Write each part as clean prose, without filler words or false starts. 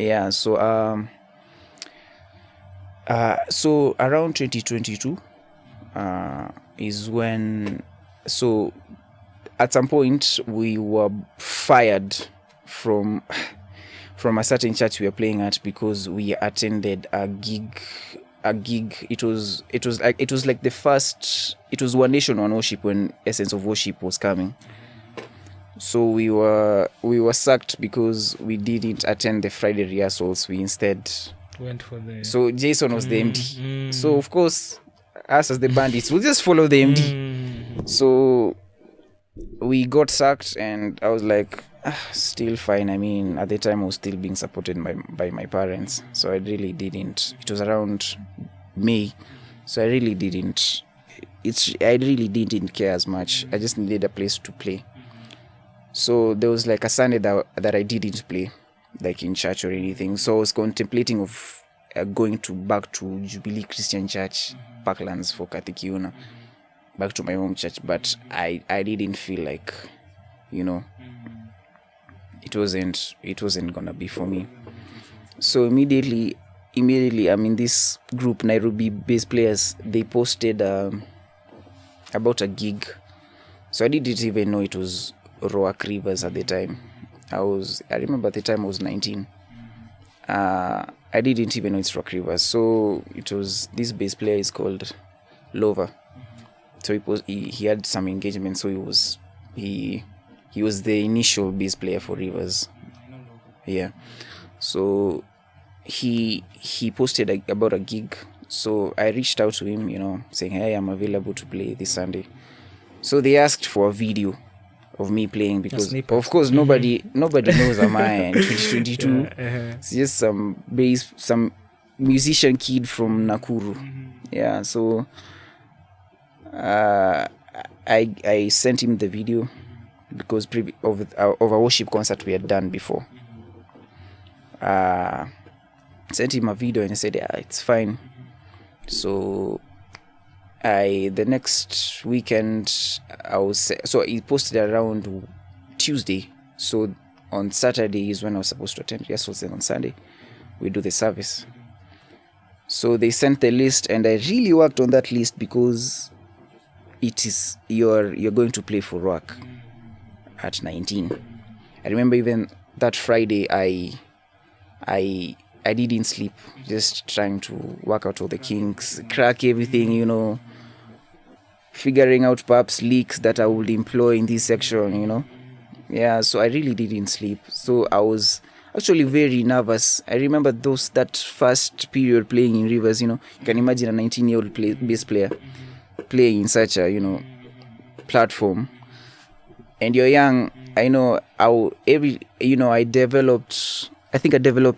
Yeah. So around 2022 is when. So at some point we were fired from a certain church we were playing at because we attended a gig. It was like the first. It was One Nation One Worship when Essence of Worship was coming. So we were sacked because we didn't attend the Friday rehearsals. We instead went for the. So Jason was the MD. So of course, us as the bandits, we'll just follow the MD. So we got sacked, and I was like, still fine. I mean, at the time I was still being supported by my parents, so I really didn't. It was around May, so I really didn't care as much. I just needed a place to play. So there was like a Sunday that I didn't play, like in church or anything. So I was contemplating of going back to Jubilee Christian Church, Parklands for Katekiuna, back to my home church, but I didn't feel like, it wasn't gonna be for me. So immediately I'm in this group, Nairobi bass players. They posted about a gig. So I didn't even know it was Ruach Rivers at the time. I remember at the time I was 19. I didn't even know it's Ruach Rivers. So it was, this bass player is called Lover. So he had some engagement. So he was the initial bass player for Rivers. Yeah. So he posted about a gig. So I reached out to him, saying, hey, I'm available to play this Sunday. So they asked for a video of me playing because, of course, nobody knows Amaya in 2022. It's just some musician kid from Nakuru. Yeah, so I sent him the video because of a worship concert we had done before. Sent him a video and I said, yeah, it's fine. So the next weekend so he posted around Tuesday. So on Saturday is when I was supposed to attend rehearsals, and on Sunday we do the service. So they sent the list, and I really worked on that list because it is you're going to play for Ruach at 19. I remember even that Friday I didn't sleep, just trying to work out all the kinks, crack everything, figuring out perhaps leaks that I would employ in this section, Yeah, so I really didn't sleep. So I was actually very nervous. I remember that first period playing in Rivers, you can imagine a 19-year-old bass player playing in such a, platform. And you're young. I know I developed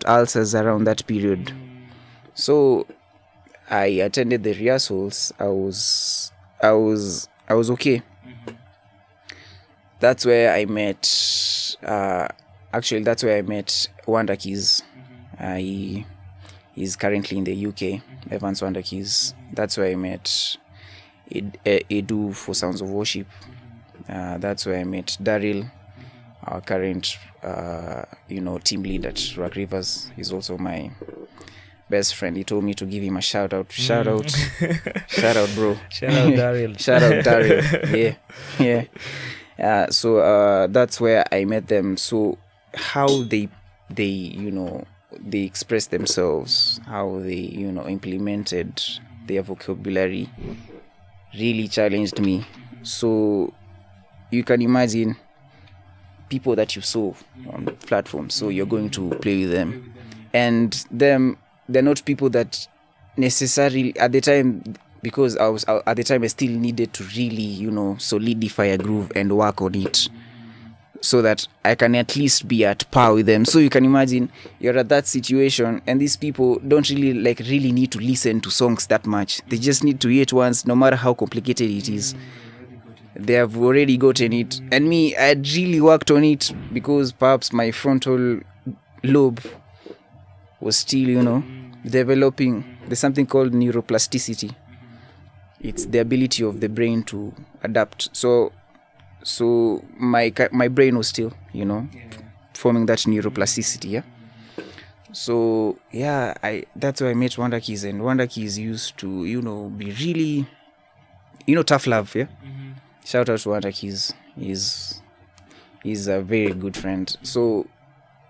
ulcers around that period. So I attended the rehearsals. I was okay. That's where I met Wonder Keys. He's currently in the UK, Evans Wonder Keys. That's where I met Edu for Sounds of Worship. That's where I met Daryl, our current team lead at Ruach Rivers. He's also my best friend. He told me to give him a shout out. Shout out, bro. Shout out Daryl. Shout out Daryl. Yeah. So that's where I met them. So how they expressed themselves, how they implemented their vocabulary, really challenged me. So you can imagine people that you saw on the platform, so you're going to play with them, and they're not people that necessarily at the time, because at the time I still needed to really solidify a groove and work on it so that I can at least be at par with them. So you can imagine you're at that situation, and these people don't really need to listen to songs that much. They just need to hear it once, no matter how complicated it is. They have already gotten it. And me, I had really worked on it because perhaps my frontal lobe was still, developing. There's something called neuroplasticity. It's the ability of the brain to adapt. So my brain was still, forming that neuroplasticity, yeah? So yeah, that's where I met Wonder Keys, and Wonder Keys used to, be really, tough love. Yeah. Shout out to Wonder Keys. He's a very good friend. So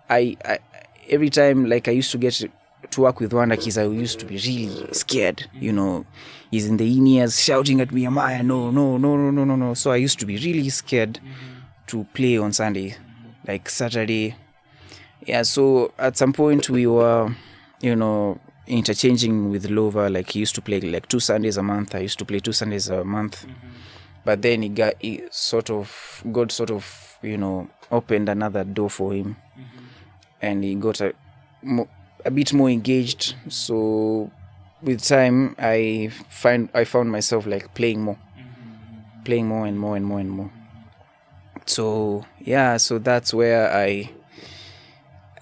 I every time like I used to get to work with Wonder Keys, I used to be really scared. He's in the in-ears shouting at me, Amaya, no. So I used to be really scared to play on Sunday, like Saturday. Yeah, so at some point we were, interchanging with Lova. Like he used to play like 2 Sundays a month. I used to play 2 Sundays a month. But then God sort of, opened another door for him. And he got a bit more engaged. So with time, I found myself like playing more and more. So yeah, so that's where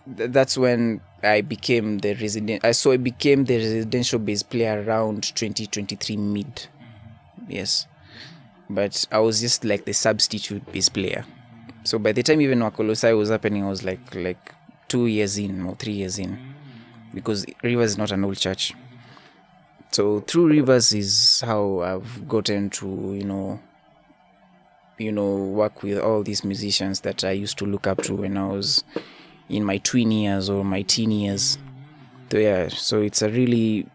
that's when I became the I became the residential bass player around 2023 mid. Yes. But I was just like the substitute bass player. So by the time even Wakolosai was happening, I was like 2 years in or 3 years in, because Rivers is not an old church. So through Rivers is how I've gotten to, work with all these musicians that I used to look up to when I was in my tween years or my teen years. So yeah, so it's a really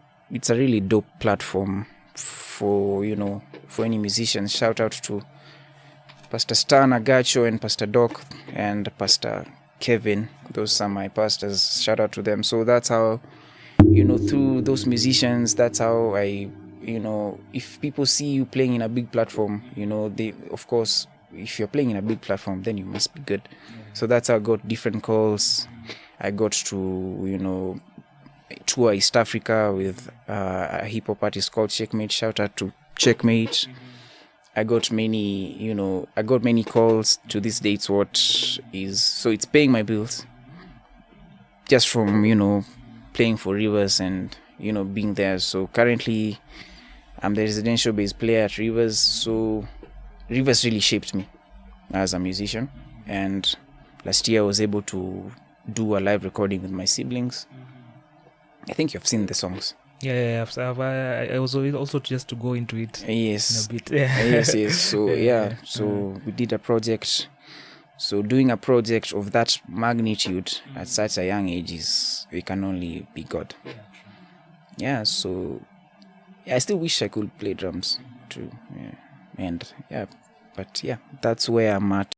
dope platform for any musicians. Shout out to Pastor Stan Agacho and Pastor Doc and Pastor Kevin. Those are my pastors. Shout out to them. So that's how, through those musicians, that's how I, if people see you playing in a big platform, they, of course, if you're playing in a big platform, then you must be good. So that's how I got different calls. I got to, tour East Africa with a hip hop artist called Checkmate. Shout out to Checkmate. I got many calls. To this day, it's paying my bills just from, playing for Rivers and, being there. So currently I'm the residential bass player at Rivers. So Rivers really shaped me as a musician. And last year I was able to do a live recording with my siblings. I think you've seen the songs. Yeah. I was also just to go into it. Yes. In a bit. Yes. So yeah. So we did a project. So doing a project of that magnitude at such a young age it can only be God. Yeah. So I still wish I could play drums too. Yeah. And yeah, but yeah, that's where I'm at.